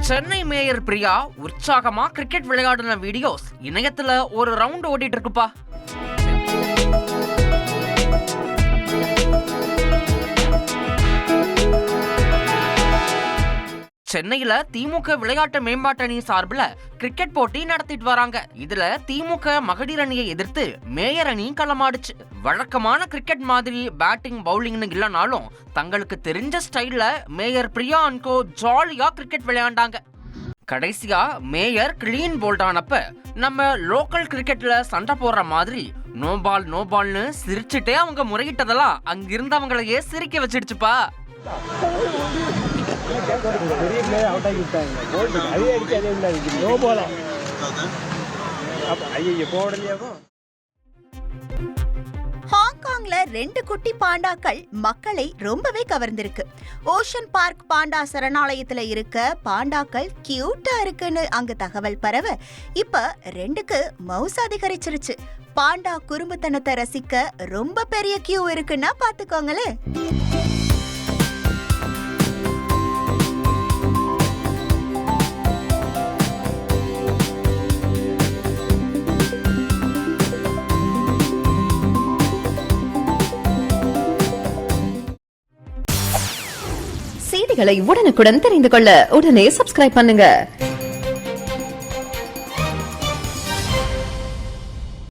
Chennai mayor Priya உற்சாகமா cricket விளையாடின videos இணையத்துல ஒரு ரவுண்ட் ஓடிட்டு இருக்குப்பா. சென்னையில திமுக விளையாட்டு மேம்பாட்டு அணி சார்பில் கிரிக்கெட் போட்டி நடத்திட்டு வராங்க. இதுல திமுக மகளிர் அணியை எதிர்த்து மேயர் அணி களமாடுச்சு. வழக்கமான கிரிக்கெட் மாதிரி பேட்டிங் பவுலிங்னு இல்லைனாலும் தங்களுக்கு தெரிஞ்ச ஸ்டைல்ல மேயர் பிரியா அன்கோ ஜாலியா கிரிக்கெட் விளையாண்டாங்க. கடைசியா மேயர் கிளீன் போல்டானப்ப நம்ம லோக்கல் கிரிக்கெட்ல சண்டை போடுற மாதிரி நோ பால்னு சிரிச்சுட்டே அவங்க முறையிட்டதெல்லாம் அங்கிருந்தவங்களையே சிரிக்க வச்சிடுச்சுப்பா. ஹாங்காங்ல 2 குட்டி பாண்டாக்கள் மக்களை ரொம்பவே கவர்ந்திருக்கு. ஓஷன் பார்க் பாண்டா சரணாலயத்துல இருக்க பாண்டாக்கள் கியூட்டா இருக்குன்னு அங்க தகவல் பரவ இப்ப 2க்கு மவுஸ் அதிகரிச்சிருச்சு. பாண்டா குறும்புத்தனத்தை ரசிக்க ரொம்ப பெரிய கியூ இருக்குன்னா பாத்துக்கோங்களே. செய்திகளை உடனுக்குடன் தெரிந்து கொள்ள உடனே சப்ஸ்கிரைப் பண்ணுங்க.